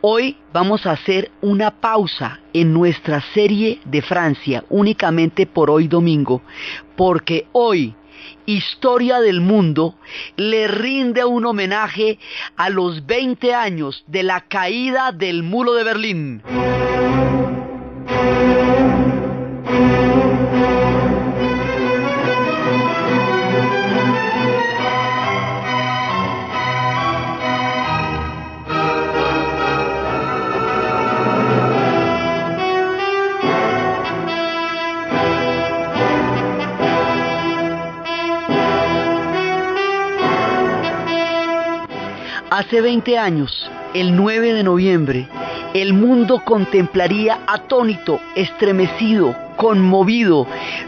Hoy vamos a hacer una pausa en nuestra serie de Francia, únicamente por hoy domingo, porque hoy Historia del Mundo le rinde un homenaje a los 20 años de la caída del muro de Berlín. Hace 20 años, el 9 de noviembre, el mundo contemplaría atónito, estremecido, conmovido,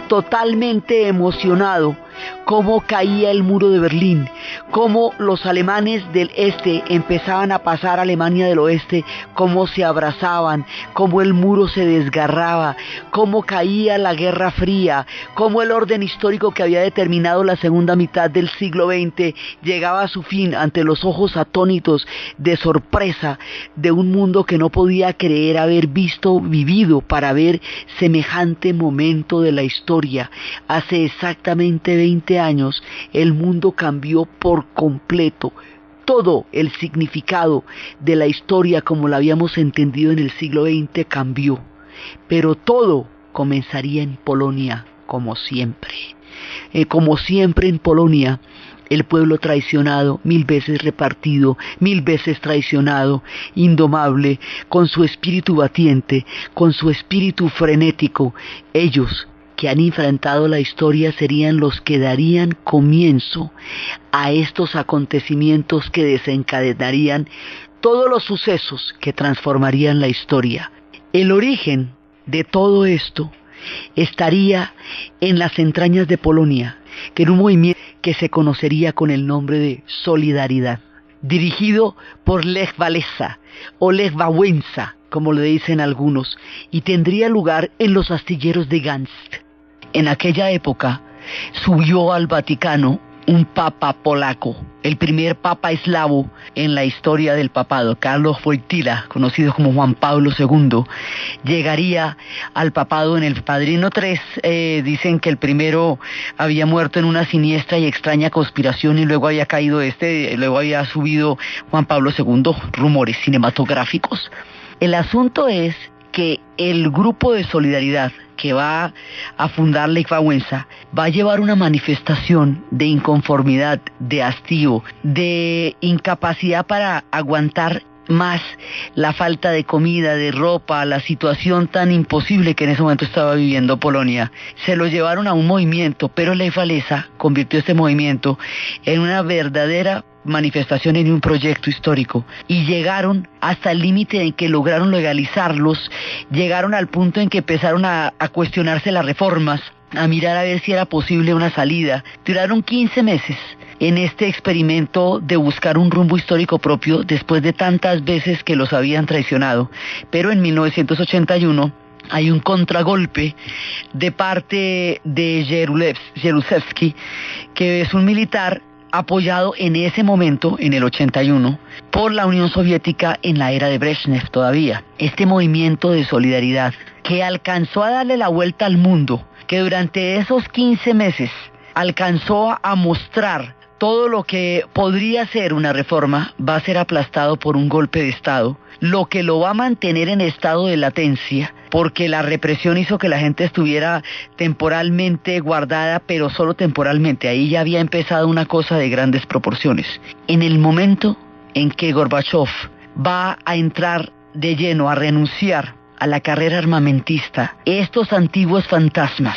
totalmente emocionado, cómo caía el muro de Berlín, cómo los alemanes del este empezaban a pasar a Alemania del oeste, cómo se abrazaban, cómo el muro se desgarraba, cómo caía la Guerra Fría, cómo el orden histórico que había determinado la segunda mitad del siglo XX llegaba a su fin ante los ojos atónitos de sorpresa de un mundo que no podía creer haber vivido para ver semejante momento de la historia. Hace exactamente 20 años el mundo cambió por completo. Todo el significado de la historia como la habíamos entendido en el siglo XX cambió, pero todo comenzaría en Polonia, como siempre. Como siempre en Polonia, el pueblo traicionado, 1000 veces repartido, 1000 veces traicionado, indomable, con su espíritu batiente, con su espíritu frenético, ellos que han enfrentado la historia serían los que darían comienzo a estos acontecimientos que desencadenarían todos los sucesos que transformarían la historia. El origen de todo esto estaría en las entrañas de Polonia, que era un movimiento que se conocería con el nombre de Solidaridad, dirigido por Lech Walesa o Lech Wałęsa, como le dicen algunos, y tendría lugar en los astilleros de Gdańsk. En aquella época subió al Vaticano un papa polaco, el primer papa eslavo en la historia del papado, Carlos Wojtyła, conocido como Juan Pablo II, llegaría al papado en el Padrino III. Dicen que el primero había muerto en una siniestra y extraña conspiración y luego había caído luego había subido Juan Pablo II, rumores cinematográficos. El asunto es que el grupo de Solidaridad que va a fundar Lech Wałęsa va a llevar una manifestación de inconformidad, de hastío, de incapacidad para aguantar más la falta de comida, de ropa, la situación tan imposible que en ese momento estaba viviendo Polonia. Se lo llevaron a un movimiento, pero Lech Wałęsa convirtió este movimiento en una verdadera manifestación, en un proyecto histórico, y llegaron hasta el límite en que lograron legalizarlos, llegaron al punto en que empezaron a cuestionarse las reformas, a mirar a ver si era posible una salida. Duraron 15 meses en este experimento de buscar un rumbo histórico propio después de tantas veces que los habían traicionado, pero en 1981 hay un contragolpe de parte de Jaruzelski, que es un militar apoyado en ese momento, en el 81, por la Unión Soviética en la era de Brezhnev todavía. Este movimiento de solidaridad que alcanzó a darle la vuelta al mundo, que durante esos 15 meses alcanzó a mostrar todo lo que podría ser una reforma, va a ser aplastado por un golpe de Estado, lo que lo va a mantener en estado de latencia, porque la represión hizo que la gente estuviera temporalmente guardada, pero solo temporalmente. Ahí ya había empezado una cosa de grandes proporciones. En el momento en que Gorbachov va a entrar de lleno a renunciar a la carrera armamentista, estos antiguos fantasmas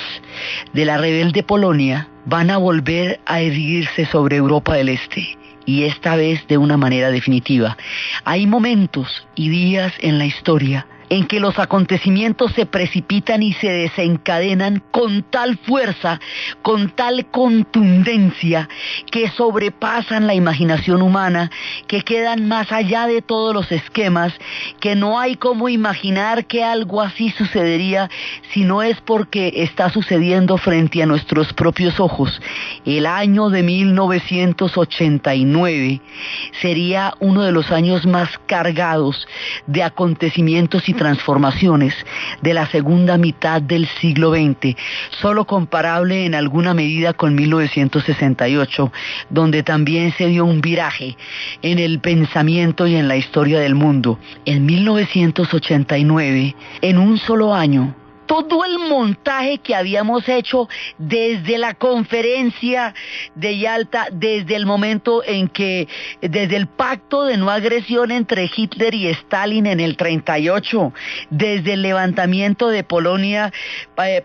de la rebelde Polonia van a volver a erguirse sobre Europa del Este, y esta vez de una manera definitiva. Hay momentos y días en la historia en que los acontecimientos se precipitan y se desencadenan con tal fuerza, con tal contundencia, que sobrepasan la imaginación humana, que quedan más allá de todos los esquemas, que no hay cómo imaginar que algo así sucedería si no es porque está sucediendo frente a nuestros propios ojos. El año de 1989 sería uno de los años más cargados de acontecimientos y transformaciones de la segunda mitad del siglo XX, solo comparable en alguna medida con 1968, donde también se dio un viraje en el pensamiento y en la historia del mundo. En 1989, en un solo año, todo el montaje que habíamos hecho desde la conferencia de Yalta, desde el momento en que, desde el pacto de no agresión entre Hitler y Stalin en el 38, desde el levantamiento de Polonia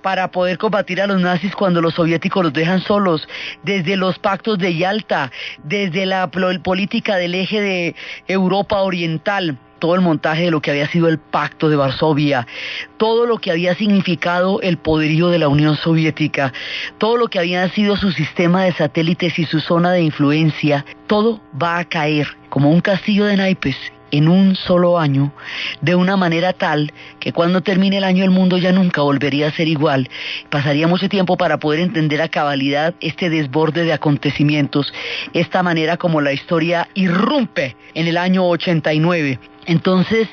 para poder combatir a los nazis cuando los soviéticos los dejan solos, desde los pactos de Yalta, desde la política del eje de Europa Oriental, todo el montaje de lo que había sido el Pacto de Varsovia, todo lo que había significado el poderío de la Unión Soviética, todo lo que había sido su sistema de satélites y su zona de influencia, todo va a caer como un castillo de naipes en un solo año, de una manera tal que cuando termine el año el mundo ya nunca volvería a ser igual. Pasaría mucho tiempo para poder entender a cabalidad este desborde de acontecimientos, esta manera como la historia irrumpe en el año 89. Entonces,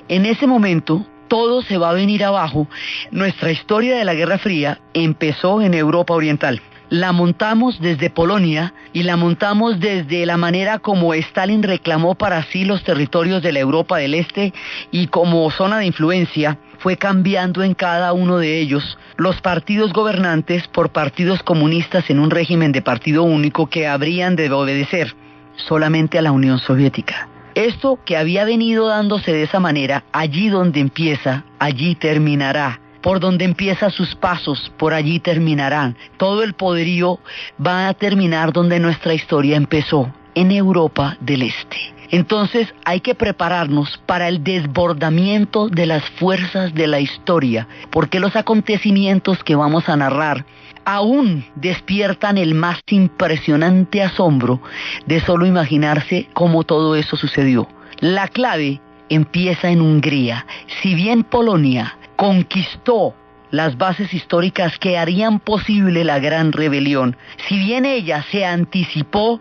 en ese momento, todo se va a venir abajo. Nuestra historia de la Guerra Fría empezó en Europa Oriental. La montamos desde Polonia y la montamos desde la manera como Stalin reclamó para sí los territorios de la Europa del Este, y como zona de influencia fue cambiando en cada uno de ellos los partidos gobernantes por partidos comunistas en un régimen de partido único que habrían de obedecer solamente a la Unión Soviética. Esto que había venido dándose de esa manera, allí donde empieza, allí terminará. Por donde empieza sus pasos, por allí terminarán. Todo el poderío va a terminar donde nuestra historia empezó, en Europa del Este. Entonces hay que prepararnos para el desbordamiento de las fuerzas de la historia, porque los acontecimientos que vamos a narrar aún despiertan el más impresionante asombro de solo imaginarse cómo todo eso sucedió. La clave empieza en Hungría. Si bien Polonia conquistó las bases históricas que harían posible la gran rebelión, si bien ella se anticipó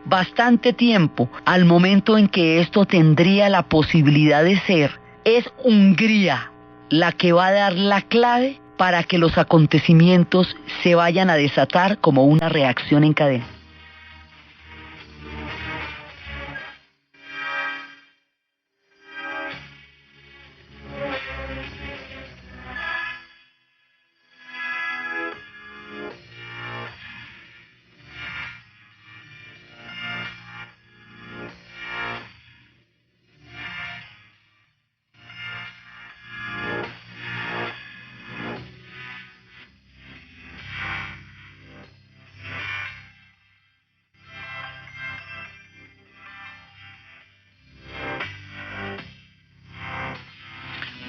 bastante tiempo al momento en que esto tendría la posibilidad de ser, es Hungría la que va a dar la clave para que los acontecimientos se vayan a desatar como una reacción en cadena.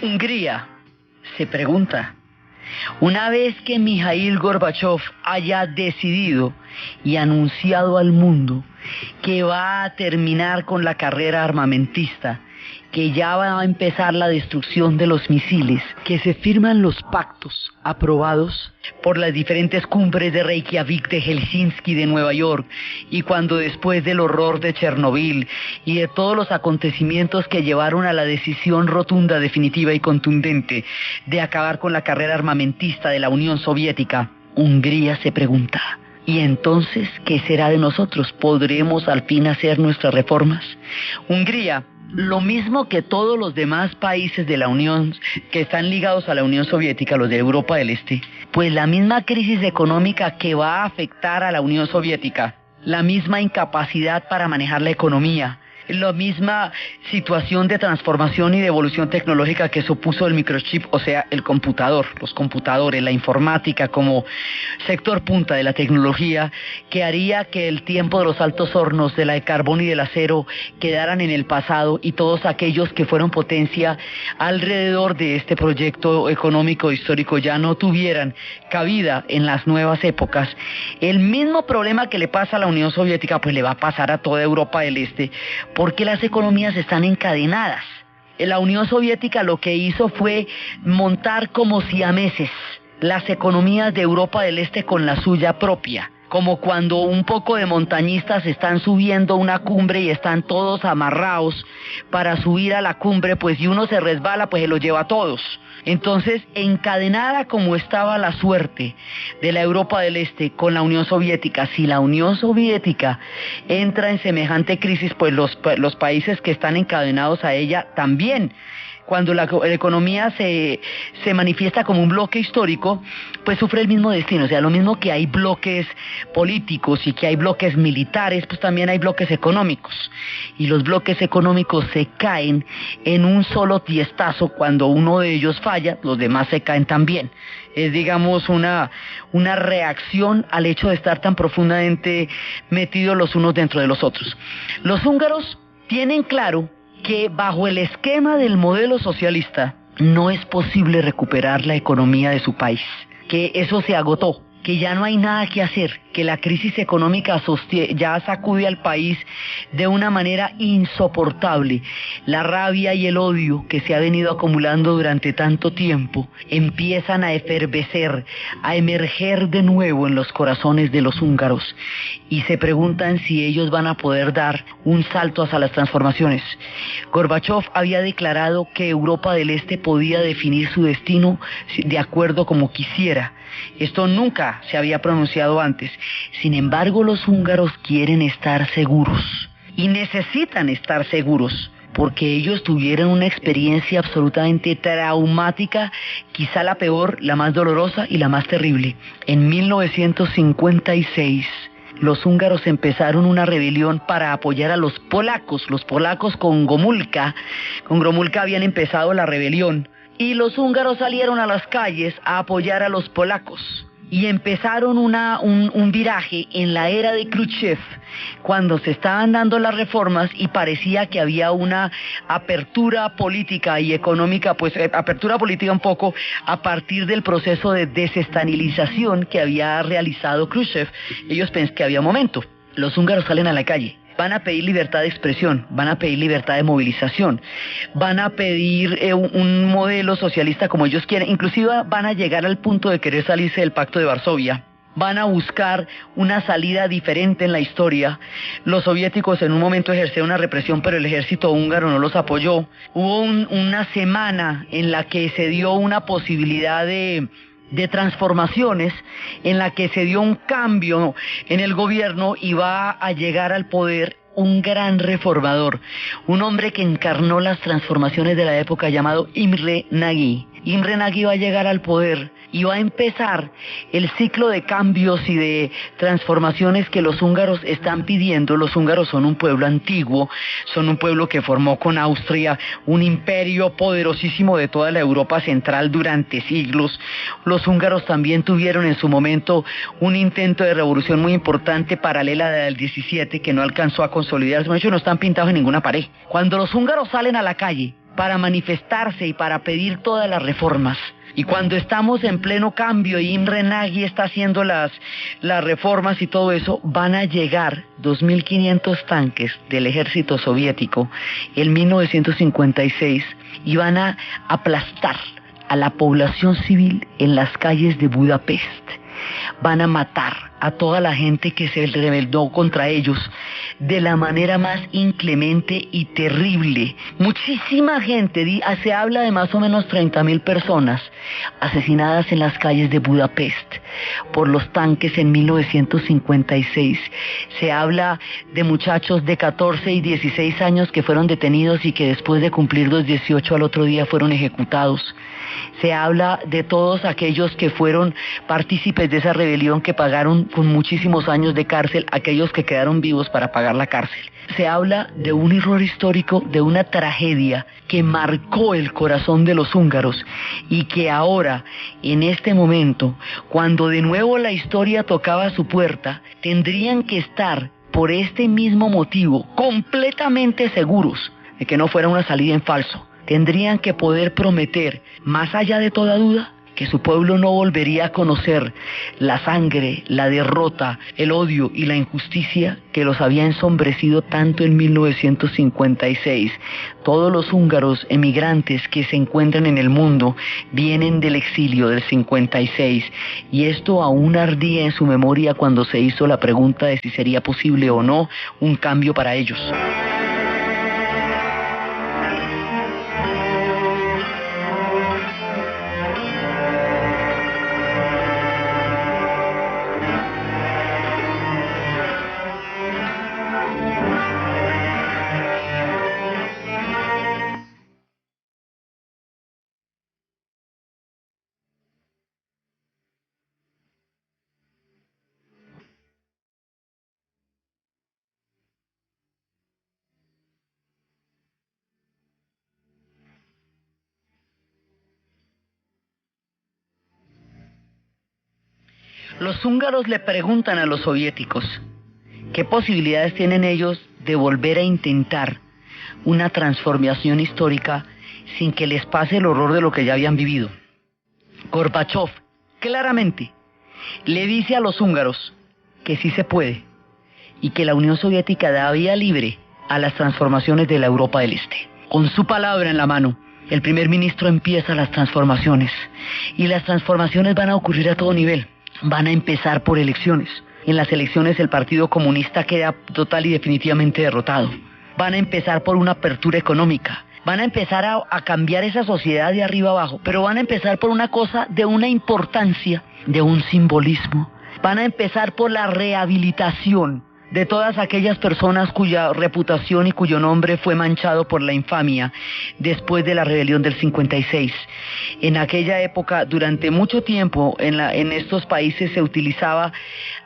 Hungría se pregunta, una vez que Mikhail Gorbachev haya decidido y anunciado al mundo que va a terminar con la carrera armamentista, que ya va a empezar la destrucción de los misiles, que se firman los pactos aprobados por las diferentes cumbres de Reykjavik, de Helsinki, de Nueva York, y cuando después del horror de Chernobyl y de todos los acontecimientos que llevaron a la decisión rotunda, definitiva y contundente de acabar con la carrera armamentista de la Unión Soviética, Hungría se pregunta, ¿y entonces qué será de nosotros? ¿Podremos al fin hacer nuestras reformas? Hungría, lo mismo que todos los demás países de la Unión que están ligados a la Unión Soviética, los de Europa del Este, pues la misma crisis económica que va a afectar a la Unión Soviética, la misma incapacidad para manejar la economía, La misma situación de transformación y de evolución tecnológica que supuso el microchip, o sea, el computador, los computadores, la informática como sector punta de la tecnología, que haría que el tiempo de los altos hornos, de la de carbón y del acero, quedaran en el pasado, y todos aquellos que fueron potencia alrededor de este proyecto económico histórico ya no tuvieran cabida en las nuevas épocas. El mismo problema que le pasa a la Unión Soviética, pues le va a pasar a toda Europa del Este, porque las economías están encadenadas. La Unión Soviética lo que hizo fue montar como siameses las economías de Europa del Este con la suya propia, como cuando un poco de montañistas están subiendo una cumbre y están todos amarrados para subir a la cumbre, pues si uno se resbala, pues se lo lleva a todos. Entonces, encadenada como estaba la suerte de la Europa del Este con la Unión Soviética, si la Unión Soviética entra en semejante crisis, pues los países que están encadenados a ella también. Cuando la economía se manifiesta como un bloque histórico, pues sufre el mismo destino. O sea, lo mismo que hay bloques políticos y que hay bloques militares, pues también hay bloques económicos. Y los bloques económicos se caen en un solo tiestazo. Cuando uno de ellos falla, los demás se caen también. Es, digamos, una reacción al hecho de estar tan profundamente metidos los unos dentro de los otros. Los húngaros tienen claro que bajo el esquema del modelo socialista no es posible recuperar la economía de su país, que eso se agotó, que ya no hay nada que hacer, que la crisis económica ya sacude al país de una manera insoportable. La rabia y el odio que se ha venido acumulando durante tanto tiempo empiezan a efervecer, a emerger de nuevo en los corazones de los húngaros, y se preguntan si ellos van a poder dar un salto hacia las transformaciones. Gorbachov había declarado que Europa del Este podía definir su destino de acuerdo como quisiera. Esto nunca se había pronunciado antes. Sin embargo, los húngaros quieren estar seguros y necesitan estar seguros, porque ellos tuvieron una experiencia absolutamente traumática, quizá la peor, la más dolorosa y la más terrible. En 1956, los húngaros empezaron una rebelión para apoyar a los polacos. Los polacos con Gomulka habían empezado la rebelión, y los húngaros salieron a las calles a apoyar a los polacos. Y empezaron un viraje en la era de Khrushchev, cuando se estaban dando las reformas y parecía que había una apertura política y económica, pues apertura política un poco a partir del proceso de desestalización que había realizado Khrushchev. Ellos pensaban que había momento. Los húngaros salen a la calle. Van a pedir libertad de expresión, van a pedir libertad de movilización, van a pedir un modelo socialista como ellos quieren, inclusive van a llegar al punto de querer salirse del Pacto de Varsovia. Van a buscar una salida diferente en la historia. Los soviéticos en un momento ejercieron una represión, pero el ejército húngaro no los apoyó. Hubo una semana en la que se dio una posibilidad de transformaciones, en la que se dio un cambio en el gobierno y va a llegar al poder un gran reformador, un hombre que encarnó las transformaciones de la época llamado Imre Nagy. Imre Nagy va a llegar al poder y va a empezar el ciclo de cambios y de transformaciones que los húngaros están pidiendo. Los húngaros son un pueblo antiguo, son un pueblo que formó con Austria un imperio poderosísimo de toda la Europa central durante siglos. Los húngaros también tuvieron en su momento un intento de revolución muy importante paralela a la del 17 que no alcanzó a consolidarse. De hecho, no están pintados en ninguna pared. Cuando los húngaros salen a la calle para manifestarse y para pedir todas las reformas, y cuando estamos en pleno cambio y Imre Nagy está haciendo las reformas y todo eso, van a llegar 2.500 tanques del ejército soviético en 1956 y van a aplastar a la población civil en las calles de Budapest. Van a matar a toda la gente que se rebeló contra ellos de la manera más inclemente y terrible. Muchísima gente, se habla de más o menos 30.000 personas asesinadas en las calles de Budapest por los tanques en 1956. Se habla de muchachos de 14 y 16 años que fueron detenidos y que después de cumplir los 18 al otro día fueron ejecutados. Se habla de todos aquellos que fueron partícipes de esa rebelión, que pagaron con muchísimos años de cárcel aquellos que quedaron vivos para pagar la cárcel. Se habla de un error histórico, de una tragedia que marcó el corazón de los húngaros y que ahora, en este momento, cuando de nuevo la historia tocaba su puerta, tendrían que estar, por este mismo motivo, completamente seguros de que no fuera una salida en falso. Tendrían que poder prometer, más allá de toda duda, que su pueblo no volvería a conocer la sangre, la derrota, el odio y la injusticia que los había ensombrecido tanto en 1956. Todos los húngaros emigrantes que se encuentran en el mundo vienen del exilio del 56 y esto aún ardía en su memoria cuando se hizo la pregunta de si sería posible o no un cambio para ellos. Los húngaros le preguntan a los soviéticos qué posibilidades tienen ellos de volver a intentar una transformación histórica sin que les pase el horror de lo que ya habían vivido. Gorbachov claramente le dice a los húngaros que sí se puede y que la Unión Soviética da vía libre a las transformaciones de la Europa del Este. Con su palabra en la mano, el primer ministro empieza las transformaciones y las transformaciones van a ocurrir a todo nivel. Van a empezar por elecciones. En las elecciones el Partido Comunista queda total y definitivamente derrotado. Van a empezar por una apertura económica. Van a empezar a cambiar esa sociedad de arriba abajo, pero van a empezar por una cosa de una importancia, de un simbolismo. Van a empezar por la rehabilitación de todas aquellas personas cuya reputación y cuyo nombre fue manchado por la infamia después de la rebelión del 56. En aquella época, durante mucho tiempo, en estos países se utilizaba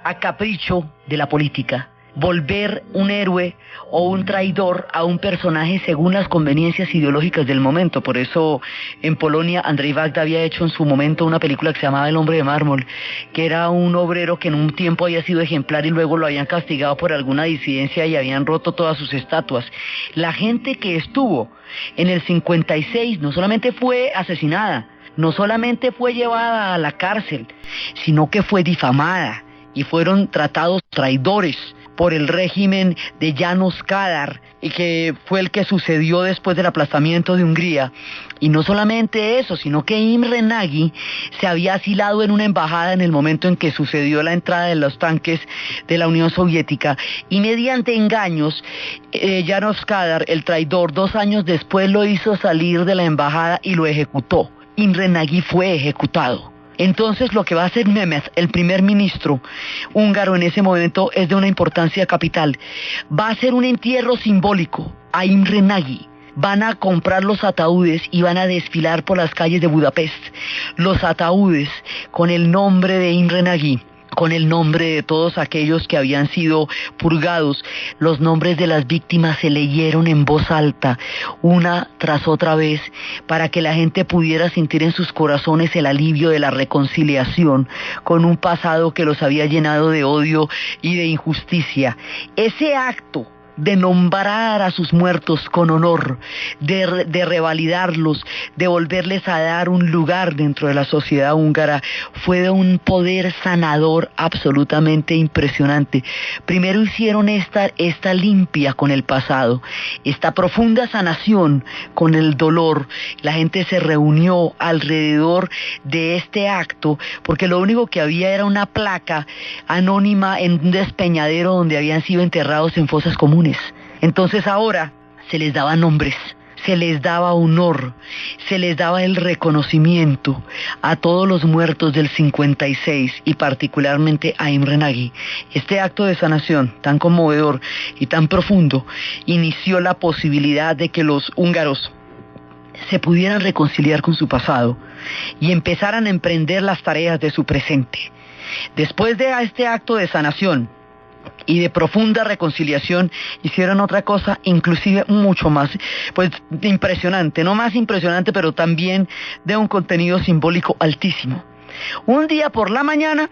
a capricho de la política volver un héroe o un traidor a un personaje según las conveniencias ideológicas del momento. Por eso en Polonia Andrzej Wajda había hecho en su momento una película que se llamaba El hombre de mármol, que era un obrero que en un tiempo había sido ejemplar y luego lo habían castigado por alguna disidencia y habían roto todas sus estatuas. La gente que estuvo en el 56 no solamente fue asesinada, no solamente fue llevada a la cárcel, sino que fue difamada y fueron tratados traidores por el régimen de János Kádár, y que fue el que sucedió después del aplastamiento de Hungría. Y no solamente eso, sino que Imre Nagy se había asilado en una embajada en el momento en que sucedió la entrada de los tanques de la Unión Soviética, y mediante engaños, János Kádár, el traidor, 2 años después lo hizo salir de la embajada y lo ejecutó. Imre Nagy fue ejecutado. Entonces lo que va a hacer Mehmet, el primer ministro húngaro en ese momento, es de una importancia capital. Va a hacer un entierro simbólico a Imre Nagy. Van a comprar los ataúdes y van a desfilar por las calles de Budapest. Los ataúdes con el nombre de Imre Nagy, con el nombre de todos aquellos que habían sido purgados. Los nombres de las víctimas se leyeron en voz alta, una tras otra vez, para que la gente pudiera sentir en sus corazones el alivio de la reconciliación con un pasado que los había llenado de odio y de injusticia. Ese acto de nombrar a sus muertos con honor, de revalidarlos, de volverles a dar un lugar dentro de la sociedad húngara, fue de un poder sanador absolutamente impresionante. Primero hicieron esta limpia con el pasado, esta profunda sanación con el dolor. La gente se reunió alrededor de este acto, porque lo único que había era una placa anónima en un despeñadero donde habían sido enterrados en fosas comunes. Entonces ahora se les daba nombres, se les daba honor, se les daba el reconocimiento a todos los muertos del 56 y particularmente a Imre Nagy. Este acto de sanación tan conmovedor y tan profundo inició la posibilidad de que los húngaros se pudieran reconciliar con su pasado y empezaran a emprender las tareas de su presente. Después de este acto de sanación y de profunda reconciliación, hicieron otra cosa inclusive mucho más, pues, impresionante, no más impresionante, pero también de un contenido simbólico altísimo. Un día por la mañana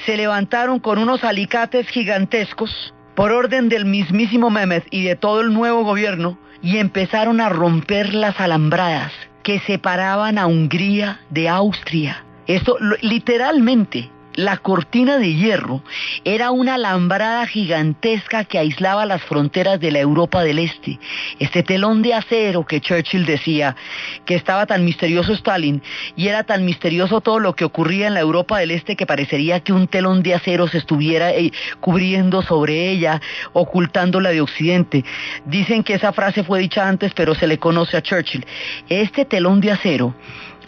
se levantaron con unos alicates gigantescos, por orden del mismísimo Mehmet y de todo el nuevo gobierno, y empezaron a romper las alambradas que separaban a Hungría de Austria. Esto, literalmente, la cortina de hierro era una alambrada gigantesca que aislaba las fronteras de la Europa del Este. Este telón de acero que Churchill decía que estaba tan misterioso Stalin, y era tan misterioso todo lo que ocurría en la Europa del Este, que parecería que un telón de acero se estuviera cubriendo sobre ella, ocultándola de Occidente. Dicen que esa frase fue dicha antes, pero se le conoce a Churchill. Este telón de acero,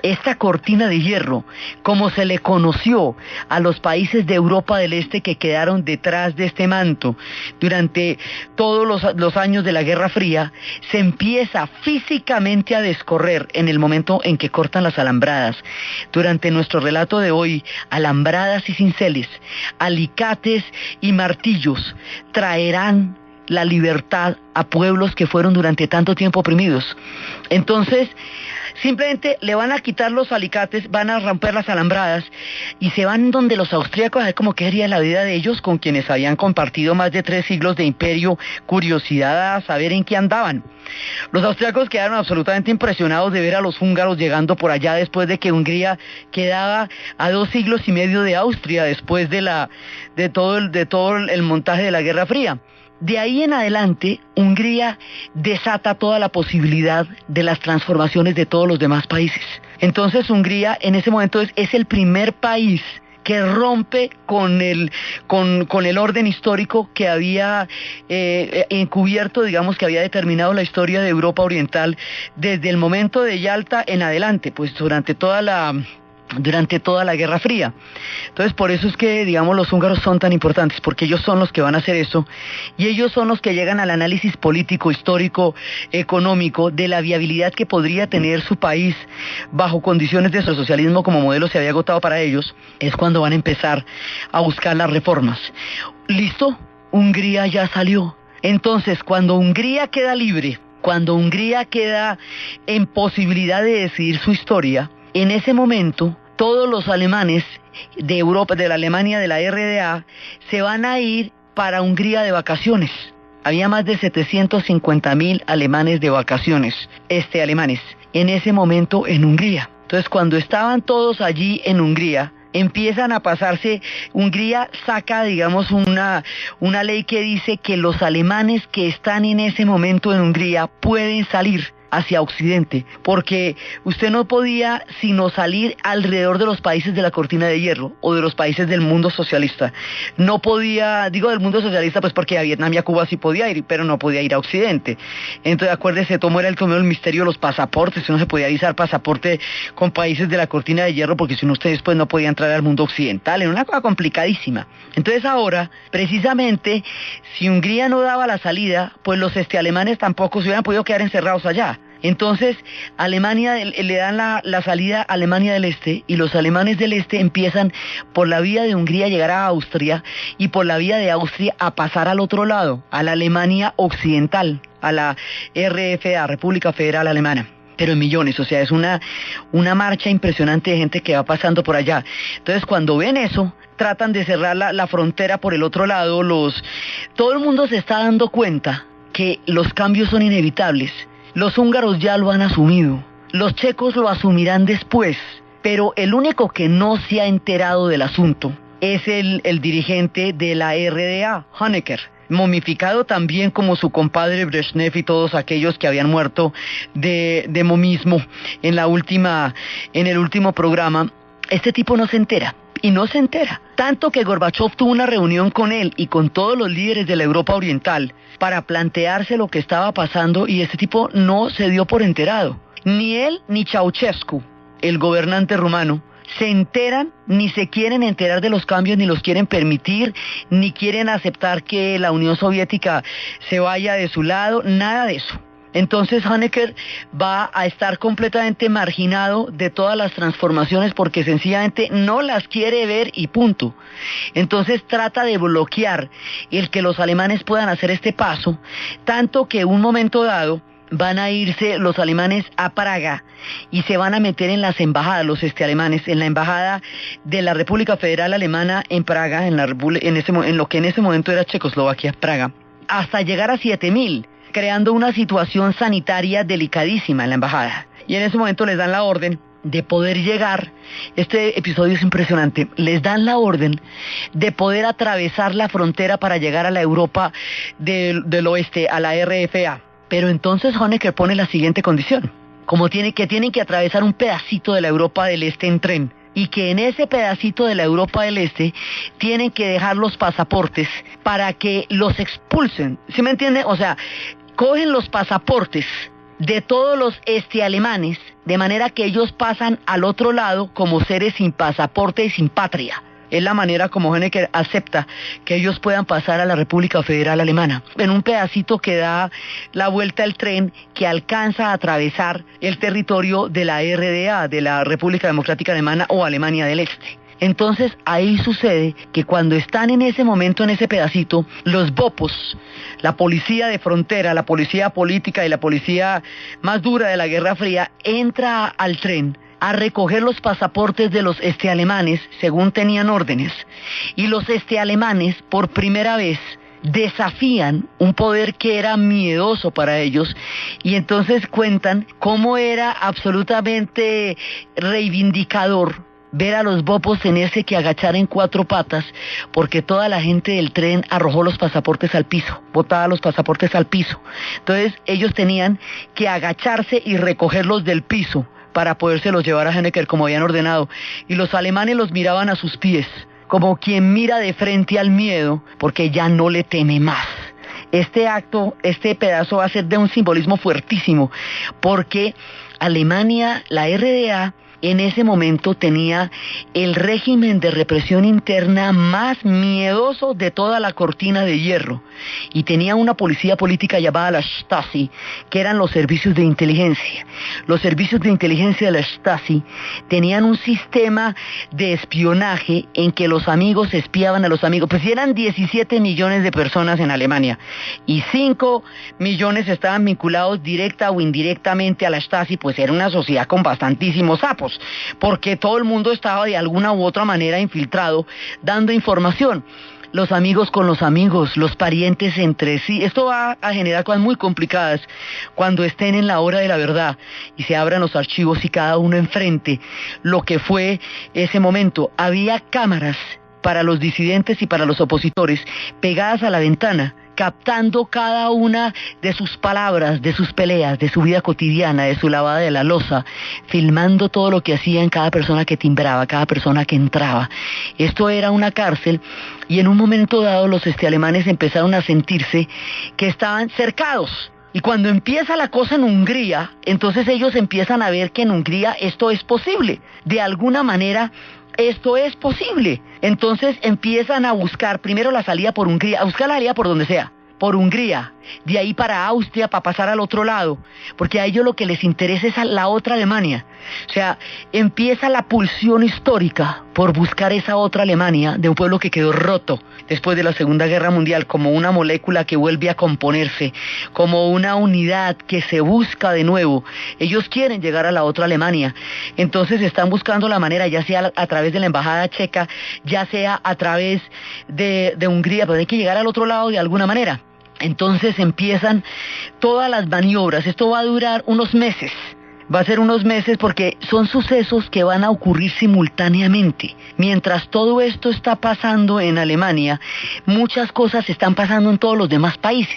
esta cortina de hierro, como se le conoció a los países de Europa del Este que quedaron detrás de este manto durante todos los años de la Guerra Fría, se empieza físicamente a descorrer en el momento en que cortan las alambradas. Durante nuestro relato de hoy, alambradas y cinceles, alicates y martillos traerán la libertad a pueblos que fueron durante tanto tiempo oprimidos. Entonces, simplemente le van a quitar los alicates, van a romper las alambradas y se van donde los austríacos a ver cómo quedaría la vida de ellos, con quienes habían compartido más de 3 siglos de imperio, curiosidad a saber en qué andaban. Los austríacos quedaron absolutamente impresionados de ver a los húngaros llegando por allá, después de que Hungría quedaba a 2 siglos y medio de Austria, después de todo el montaje de la Guerra Fría. De ahí en adelante, Hungría desata toda la posibilidad de las transformaciones de todos los demás países. Entonces Hungría en ese momento es el primer país que rompe con el orden histórico que había encubierto, digamos, que había determinado la historia de Europa Oriental desde el momento de Yalta en adelante, pues durante toda la Guerra Fría. Entonces, por eso es que, digamos, los húngaros son tan importantes, porque ellos son los que van a hacer eso, y ellos son los que llegan al análisis político, histórico, económico, de la viabilidad que podría tener su país bajo condiciones de socialismo como modelo se había agotado para ellos. Es cuando van a empezar a buscar las reformas. ¿Listo? Hungría ya salió. Entonces, cuando Hungría queda libre, cuando Hungría queda en posibilidad de decidir su historia, en ese momento, todos los alemanes de Europa, de la Alemania, de la RDA, se van a ir para Hungría de vacaciones. Había más de 750.000 alemanes de vacaciones, alemanes, en ese momento en Hungría. Entonces, cuando estaban todos allí en Hungría, empiezan a pasarse. Hungría saca, digamos, una ley que dice que los alemanes que están en ese momento en Hungría pueden salir hacia Occidente, porque usted no podía sino salir alrededor de los países de la cortina de hierro o de los países del mundo socialista. No podía, digo del mundo socialista, pues porque a Vietnam y a Cuba sí podía ir, pero no podía ir a Occidente. Entonces, acuérdese, tomó el misterio de los pasaportes. Uno se podía avisar pasaporte con países de la cortina de hierro, porque si no, ustedes pues no podían entrar al mundo occidental. Era una cosa complicadísima. Entonces ahora, precisamente, si Hungría no daba la salida, pues los alemanes tampoco se hubieran podido quedar encerrados allá. Entonces, Alemania le dan la salida a Alemania del Este, y los alemanes del Este empiezan por la vía de Hungría a llegar a Austria, y por la vía de Austria a pasar al otro lado, a la Alemania Occidental, a la RFA, República Federal Alemana. Pero en millones, o sea, es una marcha impresionante de gente que va pasando por allá. Entonces, cuando ven eso, tratan de cerrar la frontera por el otro lado. Todo el mundo se está dando cuenta que los cambios son inevitables. Los húngaros ya lo han asumido, los checos lo asumirán después, pero el único que no se ha enterado del asunto es el dirigente de la RDA, Honecker, momificado también como su compadre Brezhnev y todos aquellos que habían muerto de momismo en el último programa. Este tipo no se entera. Y no se entera. Tanto que Gorbachev tuvo una reunión con él y con todos los líderes de la Europa Oriental para plantearse lo que estaba pasando, y este tipo no se dio por enterado. Ni él ni Ceausescu, el gobernante rumano, se enteran ni se quieren enterar de los cambios, ni los quieren permitir, ni quieren aceptar que la Unión Soviética se vaya de su lado, nada de eso. Entonces Honecker va a estar completamente marginado de todas las transformaciones porque sencillamente no las quiere ver y punto. Entonces trata de bloquear el que los alemanes puedan hacer este paso, tanto que en un momento dado van a irse los alemanes a Praga y se van a meter en las embajadas, los alemanes, en la embajada de la República Federal Alemana en Praga, en lo que en ese momento era Checoslovaquia, Praga, hasta llegar a 7.000, creando una situación sanitaria delicadísima en la embajada. Y en ese momento les dan la orden de poder llegar, este episodio es impresionante, les dan la orden de poder atravesar la frontera para llegar a la Europa del oeste, a la RFA. Pero entonces Honecker pone la siguiente condición, tienen que atravesar un pedacito de la Europa del Este en tren, y que en ese pedacito de la Europa del Este tienen que dejar los pasaportes para que los expulsen. ¿Sí me entiende? O sea, cogen los pasaportes de todos los alemanes, de manera que ellos pasan al otro lado como seres sin pasaporte y sin patria. Es la manera como Honecker acepta que ellos puedan pasar a la República Federal Alemana, en un pedacito que da la vuelta al tren que alcanza a atravesar el territorio de la RDA, de la República Democrática Alemana o Alemania del Este. Entonces ahí sucede que cuando están en ese momento, en ese pedacito, los BOPOS, la policía de frontera, la policía política y la policía más dura de la Guerra Fría, entra al tren a recoger los pasaportes de los alemanes según tenían órdenes, y los alemanes por primera vez desafían un poder que era miedoso para ellos, y entonces cuentan cómo era absolutamente reivindicador ver a los BOPOS tenerse que agachar en 4 patas porque toda la gente del tren arrojó los pasaportes al piso, botaba los pasaportes al piso. Entonces ellos tenían que agacharse y recogerlos del piso para podérselos llevar a Honecker como habían ordenado, y los alemanes los miraban a sus pies, como quien mira de frente al miedo, porque ya no le teme más. Este pedazo va a ser de un simbolismo fuertísimo, porque Alemania, la RDA, en ese momento tenía el régimen de represión interna más miedoso de toda la cortina de hierro, y tenía una policía política llamada la Stasi, que eran los servicios de inteligencia. Los servicios de inteligencia de la Stasi tenían un sistema de espionaje en que los amigos espiaban a los amigos. Pues eran 17 millones de personas en Alemania, y 5 millones estaban vinculados directa o indirectamente a la Stasi, pues era una sociedad con bastantísimos sapos, porque todo el mundo estaba de alguna u otra manera infiltrado, dando información. Los amigos con los amigos, los parientes entre sí. Esto va a generar cosas muy complicadas cuando estén en la hora de la verdad y se abran los archivos y cada uno enfrente lo que fue ese momento. Había cámaras para los disidentes y para los opositores pegadas a la ventana, captando cada una de sus palabras, de sus peleas, de su vida cotidiana, de su lavada de la loza, filmando todo lo que hacían cada persona que timbraba, cada persona que entraba. Esto era una cárcel, y en un momento dado los alemanes empezaron a sentirse que estaban cercados. Y cuando empieza la cosa en Hungría, entonces ellos empiezan a ver que en Hungría esto es posible. De alguna manera esto es posible. Entonces empiezan a buscar primero la salida por Hungría, a buscar la salida por donde sea, por Hungría, de ahí para Austria, para pasar al otro lado, porque a ellos lo que les interesa es a la otra Alemania. O sea, empieza la pulsión histórica por buscar esa otra Alemania de un pueblo que quedó roto después de la Segunda Guerra Mundial, como una molécula que vuelve a componerse, como una unidad que se busca de nuevo. Ellos quieren llegar a la otra Alemania, entonces están buscando la manera, ya sea a través de la embajada checa, ya sea a través de Hungría, pero hay que llegar al otro lado de alguna manera. Entonces empiezan todas las maniobras. Esto va a durar unos meses. Va a ser unos meses porque son sucesos que van a ocurrir simultáneamente. Mientras todo esto está pasando en Alemania, muchas cosas están pasando en todos los demás países.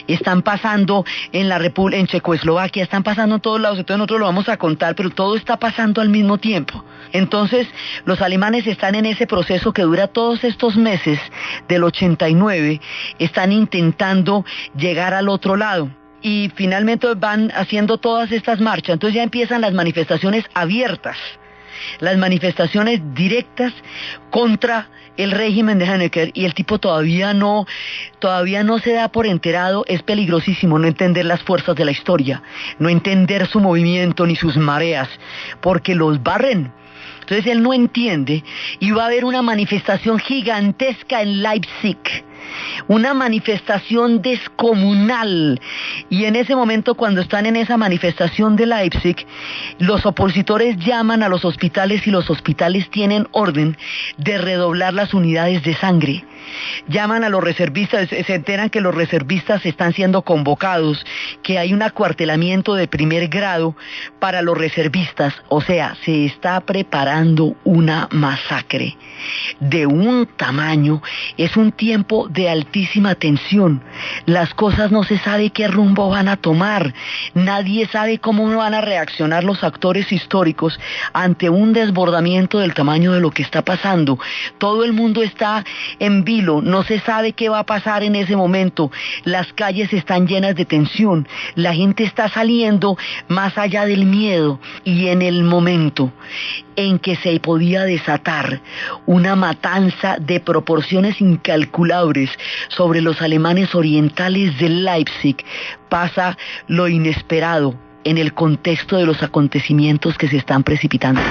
Están pasando en Checoslovaquia, están pasando en todos lados. Entonces nosotros lo vamos a contar, pero todo está pasando al mismo tiempo. Entonces los alemanes están en ese proceso que dura todos estos meses del 89, están intentando llegar al otro lado. Y finalmente van haciendo todas estas marchas. Entonces ya empiezan las manifestaciones abiertas. las manifestaciones directas contra el régimen de Honecker, y el tipo todavía no se da por enterado. Es peligrosísimo no entender las fuerzas de la historia, no entender su movimiento ni sus mareas, porque los barren. Entonces él no entiende, y va a haber una manifestación gigantesca en Leipzig, una manifestación descomunal, y en ese momento, cuando están en esa manifestación de Leipzig, los opositores llaman a los hospitales, y los hospitales tienen orden de redoblar las unidades de sangre. Llaman a los reservistas, se enteran que los reservistas están siendo convocados, que hay un acuartelamiento de primer grado para los reservistas. O sea, se está preparando una masacre de un tamaño. Es un tiempo de altísima tensión. Las cosas no se sabe qué rumbo van a tomar. Nadie sabe cómo van a reaccionar los actores históricos ante un desbordamiento del tamaño de lo que está pasando. Todo el mundo está en vilo, no se sabe qué va a pasar en ese momento. Las calles están llenas de tensión, la gente está saliendo más allá del miedo, y en el momento en que se podía desatar una matanza de proporciones incalculables sobre los alemanes orientales de Leipzig, pasa lo inesperado en el contexto de los acontecimientos que se están precipitando.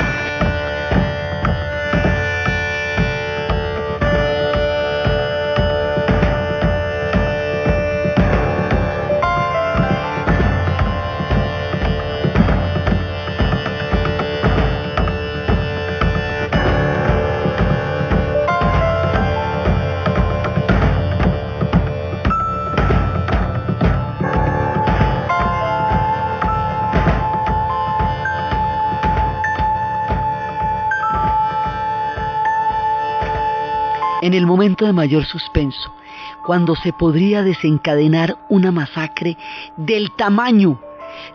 En el momento de mayor suspenso, cuando se podría desencadenar una masacre del tamaño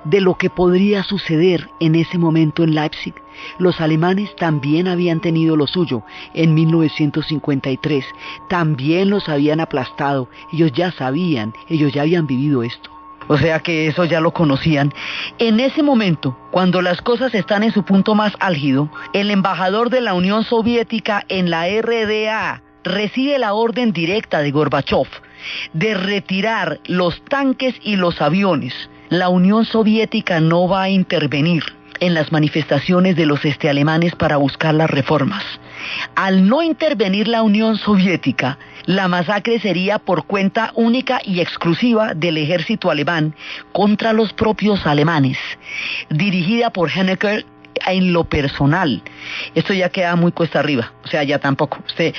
de lo que podría suceder en ese momento en Leipzig, los alemanes también habían tenido lo suyo en 1953, también los habían aplastado, ellos ya sabían, ellos ya habían vivido esto. O sea que eso ya lo conocían. En ese momento, cuando las cosas están en su punto más álgido, el embajador de la Unión Soviética en la RDA recibe la orden directa de Gorbachov de retirar los tanques y los aviones. La Unión Soviética no va a intervenir en las manifestaciones de los alemanes para buscar las reformas. Al no intervenir la Unión Soviética, la masacre sería por cuenta única y exclusiva del ejército alemán contra los propios alemanes, dirigida por Honecker en lo personal. Esto ya queda muy cuesta arriba, o sea, ya tampoco. Usted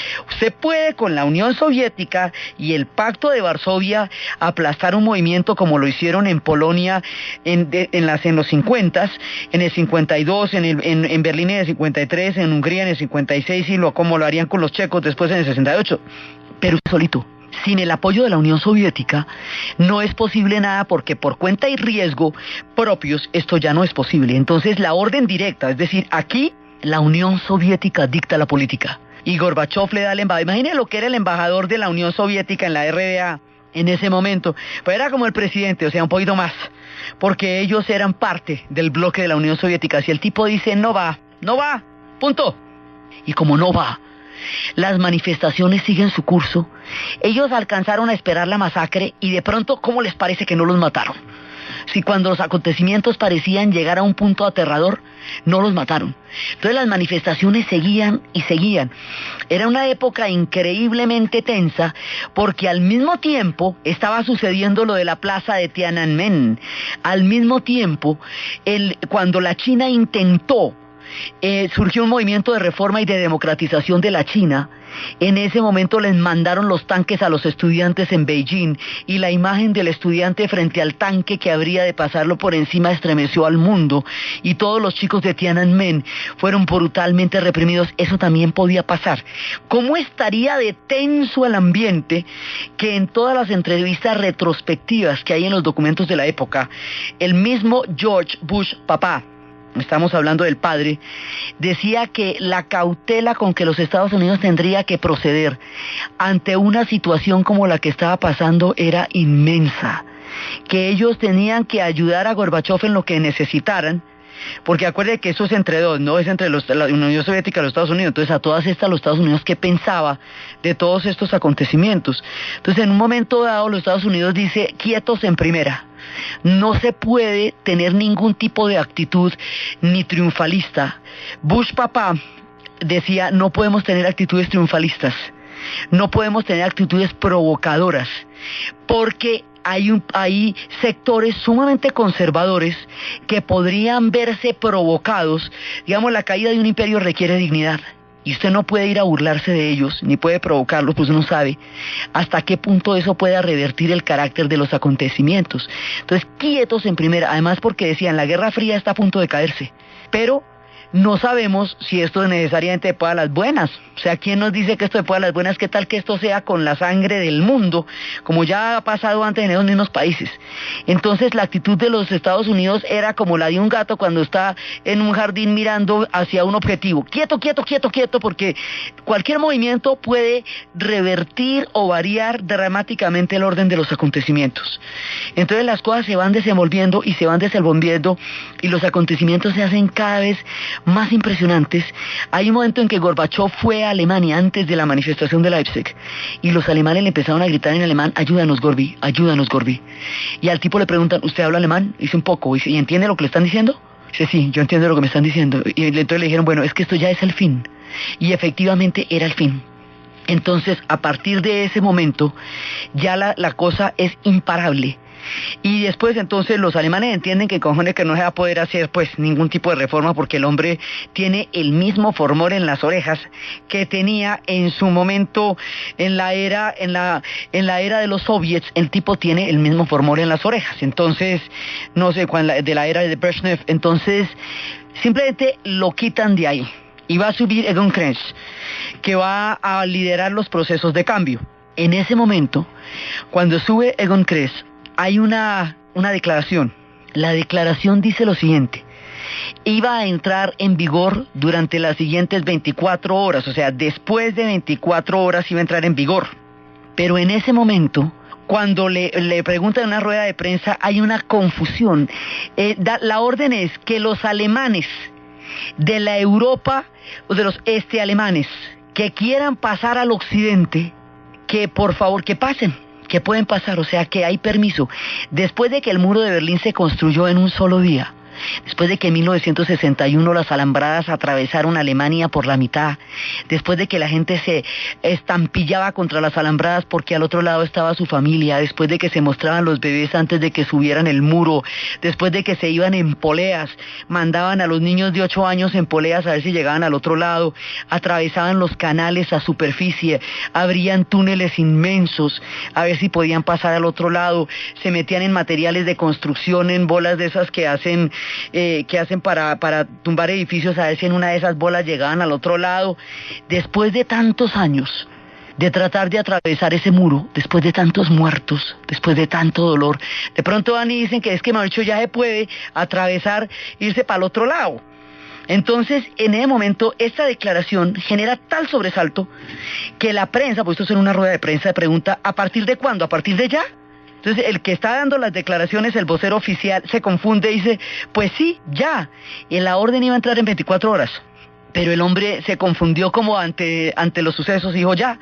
puede con la Unión Soviética y el Pacto de Varsovia aplastar un movimiento como lo hicieron en Polonia en los 50, en el 52, en Berlín en el 53, en Hungría en el 56, y como lo harían con los checos después en el 68. Pero solito, sin el apoyo de la Unión Soviética, no es posible nada, porque por cuenta y riesgo propios esto ya no es posible. Entonces la orden directa, es decir, aquí la Unión Soviética dicta la política y Gorbachov le da el embajador. Imagínense lo que era el embajador de la Unión Soviética en la RDA en ese momento. Pues era como el presidente, o sea, un poquito más, porque ellos eran parte del bloque de la Unión Soviética. Si el tipo dice no va, punto. Y como no va, las manifestaciones siguen su curso. Ellos alcanzaron a esperar la masacre, y de pronto, ¿cómo les parece que no los mataron? Si cuando los acontecimientos parecían llegar a un punto aterrador, no los mataron. Entonces las manifestaciones seguían y seguían. Era una época increíblemente tensa, porque al mismo tiempo estaba sucediendo lo de la plaza de Tiananmen. Al mismo tiempo, cuando la China intentó, surgió un movimiento de reforma y de democratización de la China. En ese momento les mandaron los tanques a los estudiantes en Beijing, y la imagen del estudiante frente al tanque que habría de pasarlo por encima estremeció al mundo, y todos los chicos de Tiananmen fueron brutalmente reprimidos. Eso también podía pasar. ¿Cómo estaría de tenso el ambiente que en todas las entrevistas retrospectivas que hay en los documentos de la época, el mismo George Bush papá, estamos hablando del padre, decía que la cautela con que los Estados Unidos tendría que proceder ante una situación como la que estaba pasando era inmensa, que ellos tenían que ayudar a Gorbachov en lo que necesitaran, porque acuérdense que eso es entre dos, no es entre la Unión Soviética y los Estados Unidos. Entonces a todas estas los Estados Unidos, ¿qué pensaba de todos estos acontecimientos? Entonces en un momento dado los Estados Unidos dice, quietos en primera. No se puede tener ningún tipo de actitud ni triunfalista. Bush papá decía, no podemos tener actitudes triunfalistas, no podemos tener actitudes provocadoras, porque hay sectores sumamente conservadores que podrían verse provocados. Digamos, la caída de un imperio requiere dignidad. Y usted no puede ir a burlarse de ellos, ni puede provocarlos, pues uno sabe hasta qué punto eso pueda revertir el carácter de los acontecimientos. Entonces, quietos en primera, además porque decían, la Guerra Fría está a punto de caerse, pero no sabemos si esto es necesariamente de todas las buenas. O sea, ¿quién nos dice que esto de todas las buenas? ¿Qué tal que esto sea con la sangre del mundo, como ya ha pasado antes en esos mismos países? Entonces la actitud de los Estados Unidos era como la de un gato cuando está en un jardín mirando hacia un objetivo. Quieto, quieto, quieto, quieto, porque cualquier movimiento puede revertir o variar dramáticamente el orden de los acontecimientos. Entonces las cosas se van desenvolviendo y se van desenvolviendo y los acontecimientos se hacen cada vez más impresionantes. Hay un momento en que Gorbachov fue a Alemania antes de la manifestación de Leipzig y los alemanes le empezaron a gritar en alemán, ayúdanos Gorbi, ayúdanos Gorbi. Y al tipo le preguntan, ¿usted habla alemán? Dice un poco. Dice, ¿y entiende lo que le están diciendo? Dice, sí, yo entiendo lo que me están diciendo. Y entonces le dijeron, bueno, es que esto ya es el fin. Y efectivamente era el fin. Entonces, a partir de ese momento, ya la cosa es imparable. Y después entonces los alemanes entienden que cojones que no se va a poder hacer pues ningún tipo de reforma porque el hombre tiene el mismo formor en las orejas que tenía en su momento en la era de los soviets. El tipo tiene el mismo formor en las orejas, entonces no sé, de la era de Brezhnev. Entonces simplemente lo quitan de ahí y va a subir Egon Krenz, que va a liderar los procesos de cambio. En ese momento, cuando sube Egon Krenz, hay una declaración. La declaración dice lo siguiente: iba a entrar en vigor durante las siguientes 24 horas, o sea, después de 24 horas iba a entrar en vigor. Pero en ese momento, cuando le preguntan en una rueda de prensa, hay una confusión. La orden es que los alemanes de la Europa, o de los alemanes, que quieran pasar al occidente, que por favor que pasen, que pueden pasar, o sea que hay permiso. Después de que el muro de Berlín se construyó en un solo día, después de que en 1961 las alambradas atravesaron Alemania por la mitad, después de que la gente se estampillaba contra las alambradas porque al otro lado estaba su familia, después de que se mostraban los bebés antes de que subieran el muro, después de que se iban en poleas, mandaban a los niños de 8 años en poleas a ver si llegaban al otro lado, atravesaban los canales a superficie, abrían túneles inmensos a ver si podían pasar al otro lado, se metían en materiales de construcción, en bolas de esas que hacen para tumbar edificios, a ver si en una de esas bolas llegaban al otro lado. Después de tantos años de tratar de atravesar ese muro, después de tantos muertos, después de tanto dolor, de pronto van y dicen que es que Mauricio ya se puede atravesar, irse para el otro lado. Entonces, en ese momento, esta declaración genera tal sobresalto que la prensa, pues esto es en una rueda de prensa, pregunta, ¿a partir de cuándo? ¿A partir de ya? Entonces el que está dando las declaraciones, el vocero oficial, se confunde y dice, pues sí, ya. Y la orden iba a entrar en 24 horas. Pero el hombre se confundió como ante los sucesos y dijo, ya.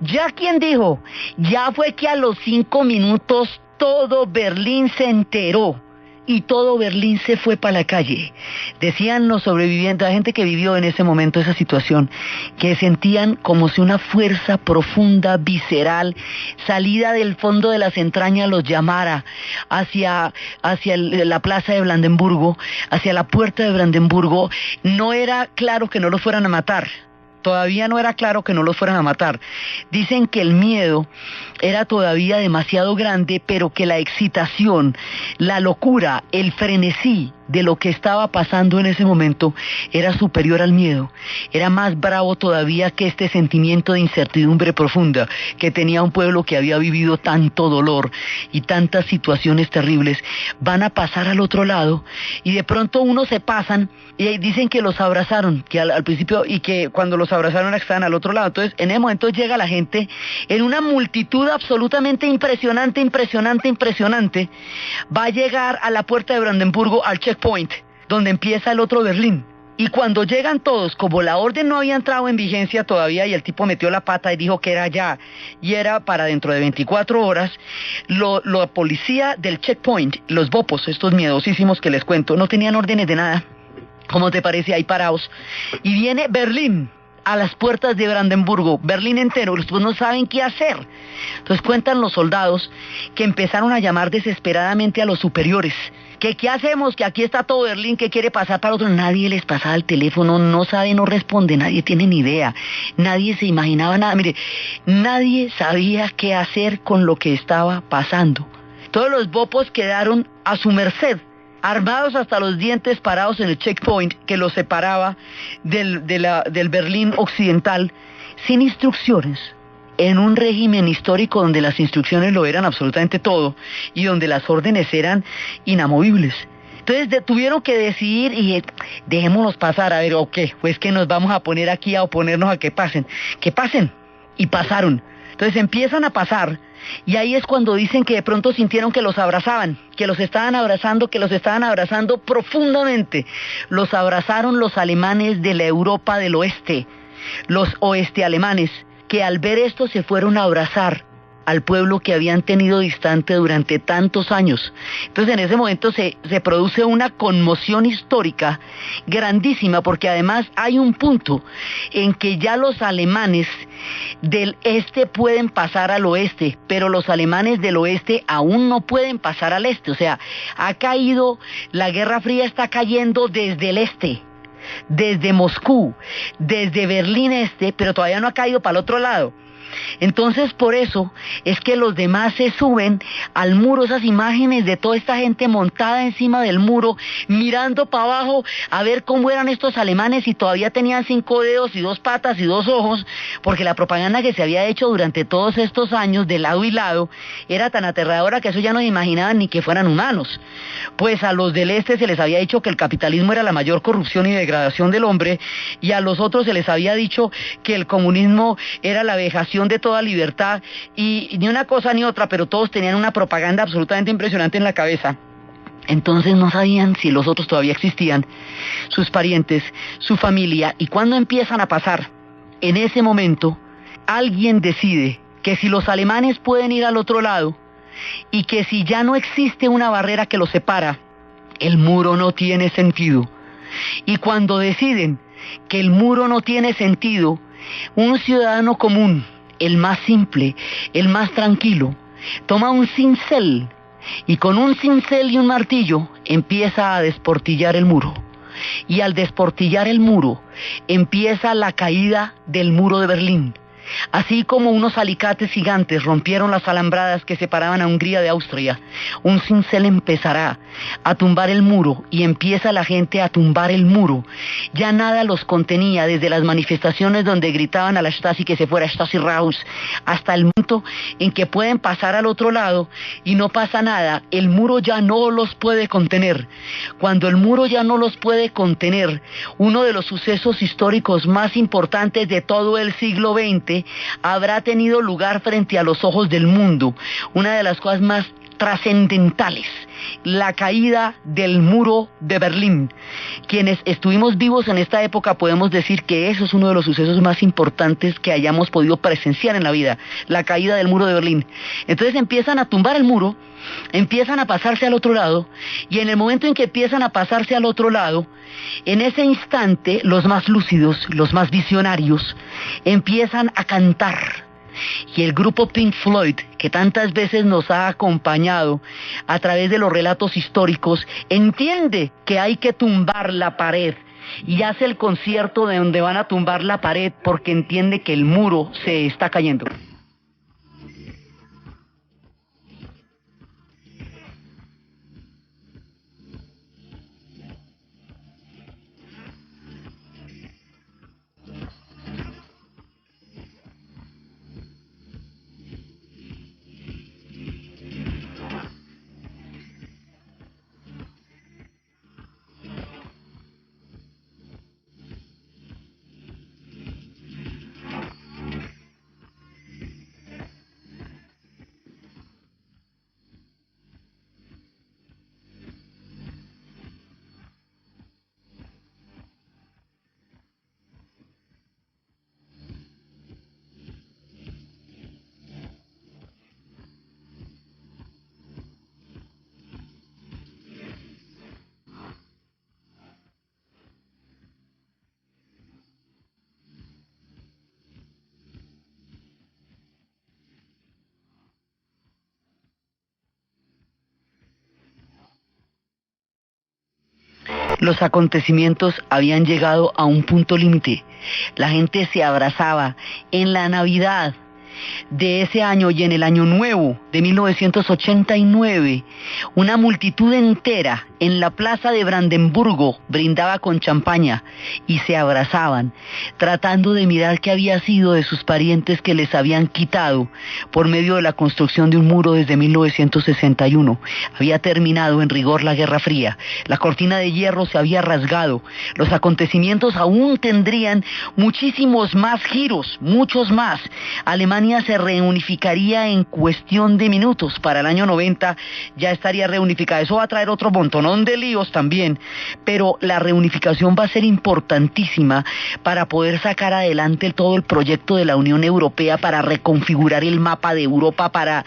¿Ya quién dijo? Ya fue que a los 5 minutos todo Berlín se enteró. Y todo Berlín se fue para la calle. Decían los sobrevivientes, la gente que vivió en ese momento esa situación, que sentían como si una fuerza profunda, visceral, salida del fondo de las entrañas los llamara hacia la plaza de Brandenburgo, hacia la puerta de Brandenburgo. No era claro que no los fueran a matar. Todavía no era claro que no los fueran a matar. Dicen que el miedo era todavía demasiado grande, pero que la excitación, la locura, el frenesí de lo que estaba pasando en ese momento era superior al miedo. Era más bravo todavía que este sentimiento de incertidumbre profunda que tenía un pueblo que había vivido tanto dolor y tantas situaciones terribles. Van a pasar al otro lado y de pronto unos se pasan y dicen que los abrazaron, que al principio, y que cuando los abrazaron estaban al otro lado. Entonces en ese momento llega la gente en una multitud absolutamente impresionante, va a llegar a la puerta de Brandenburgo, al checkpoint, donde empieza el otro Berlín. Y cuando llegan todos, como la orden no había entrado en vigencia todavía y el tipo metió la pata y dijo que era ya, y era para dentro de 24 horas, la policía del checkpoint, los bopos, estos miedosísimos que les cuento, no tenían órdenes de nada. ¿Cómo te parece? Ahí parados. Y viene Berlín a las puertas de Brandenburgo, Berlín entero, los no saben qué hacer. Entonces cuentan los soldados que empezaron a llamar desesperadamente a los superiores. Que qué hacemos, que aquí está todo Berlín, que quiere pasar para otro. Nadie les pasaba el teléfono, no sabe, no responde, nadie tiene ni idea. Nadie se imaginaba nada. Mire, nadie sabía qué hacer con lo que estaba pasando. Todos los bopos quedaron a su merced, armados hasta los dientes, parados en el checkpoint que los separaba del Berlín occidental, sin instrucciones, en un régimen histórico donde las instrucciones lo eran absolutamente todo y donde las órdenes eran inamovibles. Entonces tuvieron que decidir y dejémonos pasar, a ver, ¿o qué? Pues que nos vamos a poner aquí a oponernos a que pasen. Que pasen. Y pasaron. Entonces empiezan a pasar y ahí es cuando dicen que de pronto sintieron que los abrazaban, que los estaban abrazando profundamente. Los abrazaron los alemanes de la Europa del oeste, los oeste alemanes, que al ver esto se fueron a abrazar al pueblo que habían tenido distante durante tantos años. Entonces en ese momento se produce una conmoción histórica grandísima, porque además hay un punto en que ya los alemanes del este pueden pasar al oeste, pero los alemanes del oeste aún no pueden pasar al este. O sea, ha caído, la Guerra Fría está cayendo desde el este, desde Moscú, desde Berlín este, pero todavía no ha caído para el otro lado. Entonces por eso es que los demás se suben al muro, esas imágenes de toda esta gente montada encima del muro, mirando para abajo a ver cómo eran estos alemanes, y todavía tenían 5 dedos y 2 patas y 2 ojos, porque la propaganda que se había hecho durante todos estos años de lado y lado era tan aterradora que eso ya no se imaginaban ni que fueran humanos. Pues a los del este se les había dicho que el capitalismo era la mayor corrupción y degradación del hombre, y a los otros se les había dicho que el comunismo era la vejación de toda libertad, y ni una cosa ni otra, pero todos tenían una propaganda absolutamente impresionante en la cabeza. Entonces no sabían si los otros todavía existían, sus parientes, su familia, y cuando empiezan a pasar, en ese momento, alguien decide que si los alemanes pueden ir al otro lado, y que si ya no existe una barrera que los separa, el muro no tiene sentido. Y cuando deciden que el muro no tiene sentido, un ciudadano común, el más simple, el más tranquilo, toma un cincel y con un cincel y un martillo empieza a desportillar el muro. Y al desportillar el muro empieza la caída del muro de Berlín. Así como unos alicates gigantes rompieron las alambradas que separaban a Hungría de Austria, un cincel empezará a tumbar el muro, y empieza la gente a tumbar el muro. Ya nada los contenía, desde las manifestaciones donde gritaban a la Stasi que se fuera, Stasi raus, hasta el momento en que pueden pasar al otro lado y no pasa nada. El muro ya no los puede contener. Cuando el muro ya no los puede contener, uno de los sucesos históricos más importantes de todo el siglo XX habrá tenido lugar frente a los ojos del mundo. Una de las cosas más trascendentales, la caída del muro de Berlín. Quienes estuvimos vivos en esta época podemos decir que eso es uno de los sucesos más importantes que hayamos podido presenciar en la vida, la caída del muro de Berlín. Entonces empiezan a tumbar el muro, empiezan a pasarse al otro lado, y en el momento en que empiezan a pasarse al otro lado, en ese instante los más lúcidos, los más visionarios, empiezan a cantar. Y el grupo Pink Floyd, que tantas veces nos ha acompañado a través de los relatos históricos, entiende que hay que tumbar la pared, y hace el concierto de donde van a tumbar la pared, porque entiende que el muro se está cayendo. Los acontecimientos habían llegado a un punto límite. La gente se abrazaba en la Navidad de ese año y en el Año Nuevo de 1989, una multitud entera en la plaza de Brandenburgo brindaba con champaña y se abrazaban, tratando de mirar qué había sido de sus parientes que les habían quitado por medio de la construcción de un muro desde 1961. Había terminado en rigor la Guerra Fría, la cortina de hierro se había rasgado, los acontecimientos aún tendrían muchísimos más giros, muchos más. Alemania se reunificaría en cuestión de minutos. Para el año 90 ya estaría reunificada. Eso va a traer otro montonón de líos también, pero la reunificación va a ser importantísima para poder sacar adelante todo el proyecto de la Unión Europea, para reconfigurar el mapa de Europa, para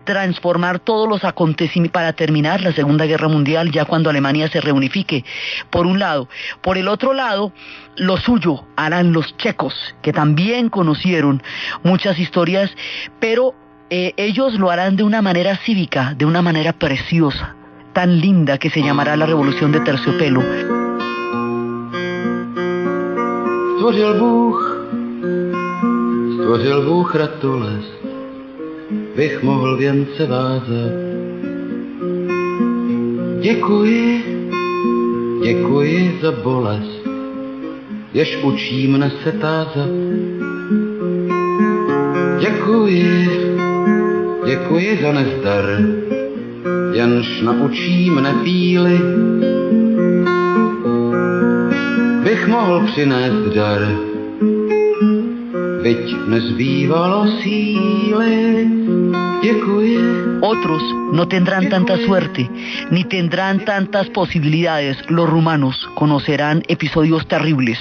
transformar todos los acontecimientos, para terminar la Segunda Guerra Mundial ya cuando Alemania se reunifique, por un lado. Por el otro lado, lo suyo harán los checos, que también conocieron muchas historias, pero ellos lo harán de una manera cívica, de una manera preciosa, tan linda, que se llamará la Revolución de Terciopelo. Stvořil Bůh ratules, bych mohl věnce vázat. Děkuji za bolest, jež učí mne se tázat. Děkuji za nezdar, jenž naučí mne píly. Bych mohl přinést dar, byť nezbývalo síly. Otros no tendrán tanta suerte, ni tendrán tantas posibilidades. Los rumanos conocerán episodios terribles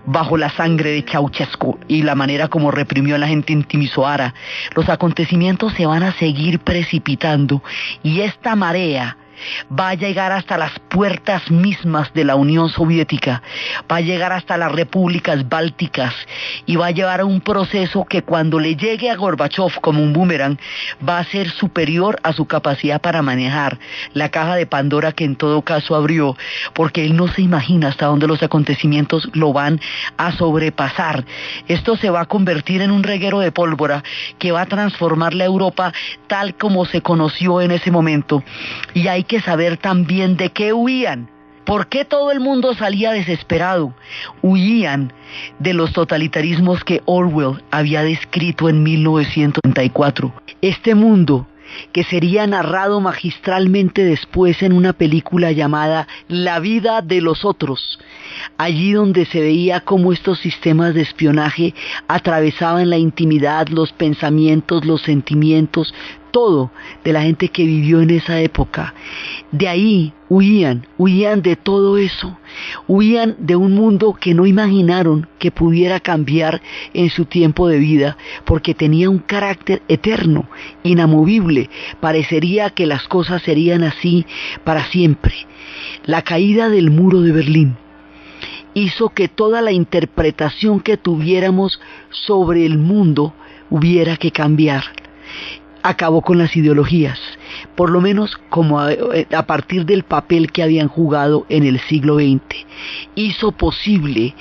bajo la sangre de Ceausescu y la manera como reprimió a la gente en Timisoara. Los acontecimientos se van a seguir precipitando y esta marea va a llegar hasta las puertas mismas de la Unión Soviética, va a llegar hasta las repúblicas bálticas y va a llevar a un proceso que cuando le llegue a Gorbachev como un boomerang va a ser superior a su capacidad para manejar la caja de Pandora que en todo caso abrió, porque él no se imagina hasta dónde los acontecimientos lo van a sobrepasar. Esto se va a convertir en un reguero de pólvora que va a transformar la Europa tal como se conoció en ese momento. Y hay que saber también de qué huían. ¿Por qué todo el mundo salía desesperado? Huían de los totalitarismos que Orwell había descrito en 1934. Este mundo que sería narrado magistralmente después en una película llamada La vida de los otros, allí donde se veía cómo estos sistemas de espionaje atravesaban la intimidad, los pensamientos, los sentimientos, todo de la gente que vivió en esa época. De ahí huían de todo eso, huían de un mundo que no imaginaron que pudiera cambiar en su tiempo de vida, porque tenía un carácter eterno, inamovible. Parecería que las cosas serían así para siempre. La caída del muro de Berlín hizo que toda la interpretación que tuviéramos sobre el mundo hubiera que cambiar. Acabó con las ideologías, por lo menos como a partir del papel que habían jugado en el siglo XX. Hizo posible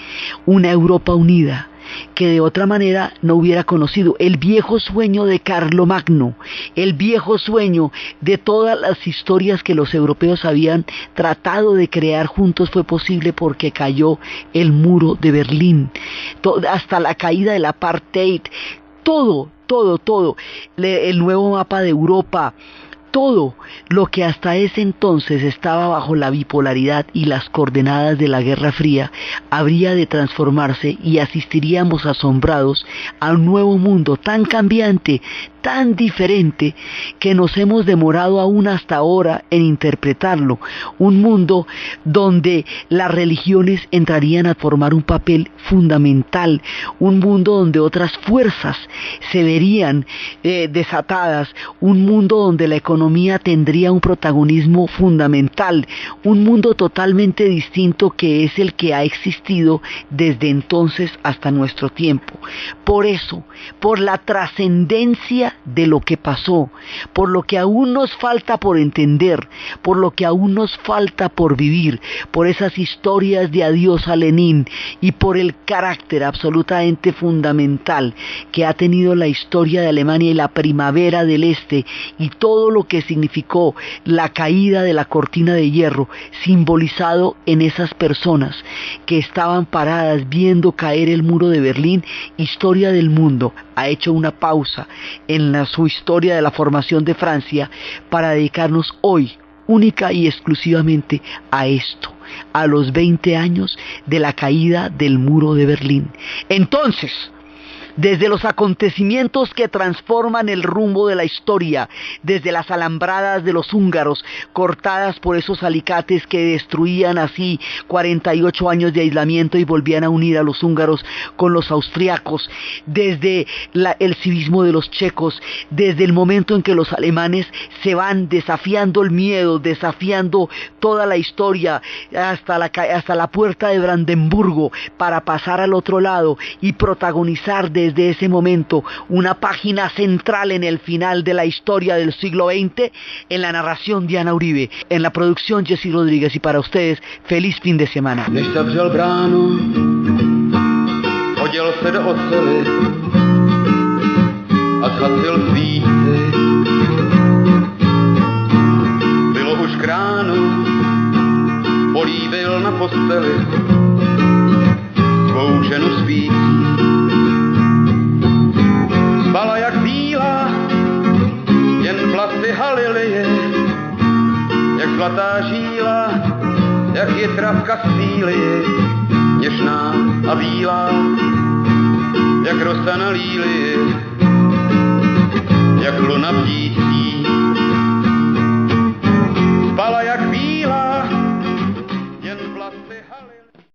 una Europa unida que de otra manera no hubiera conocido. El viejo sueño de Carlomagno, el viejo sueño de todas las historias que los europeos habían tratado de crear juntos fue posible porque cayó el muro de Berlín, hasta la caída del apartheid, todo, el nuevo mapa de Europa, todo lo que hasta ese entonces estaba bajo la bipolaridad y las coordenadas de la Guerra Fría, habría de transformarse y asistiríamos asombrados a un nuevo mundo tan cambiante, tan diferente, que nos hemos demorado aún hasta ahora en interpretarlo. Un mundo donde las religiones entrarían a formar un papel fundamental, un mundo donde otras fuerzas se verían desatadas, un mundo donde la economía tendría un protagonismo fundamental, un mundo totalmente distinto que es el que ha existido desde entonces hasta nuestro tiempo. Por eso, por la trascendencia historia de lo que pasó, por lo que aún nos falta por entender, por lo que aún nos falta por vivir, por esas historias de adiós a Lenin y por el carácter absolutamente fundamental que ha tenido la historia de Alemania y la primavera del Este y todo lo que significó la caída de la cortina de hierro, simbolizado en esas personas que estaban paradas viendo caer el muro de Berlín. Historia del Mundo ha hecho una pausa en su historia de la formación de Francia para dedicarnos hoy única y exclusivamente a esto, a los 20 años de la caída del muro de Berlín. Entonces, desde los acontecimientos que transforman el rumbo de la historia, desde las alambradas de los húngaros, cortadas por esos alicates que destruían así 48 años de aislamiento y volvían a unir a los húngaros con los austriacos, desde el civismo de los checos, desde el momento en que los alemanes se van desafiando el miedo, desafiando toda la historia hasta la puerta de Brandenburgo para pasar al otro lado y protagonizar desde ese momento una página central en el final de la historia del siglo XX, en la narración Diana Uribe, en la producción Jessy Rodríguez, y para ustedes, feliz fin de semana. Než zavřel bránu, oděl se do oceli a zhasil svíci. Bylo už k ránu, políbil na posteli svou ženu spící. Spala jak bílá, jen vlasy halilie, jak zlatá žíla, jak je travka z lílie, něžná a bílá, jak rosa na lílie, jak luna bdící.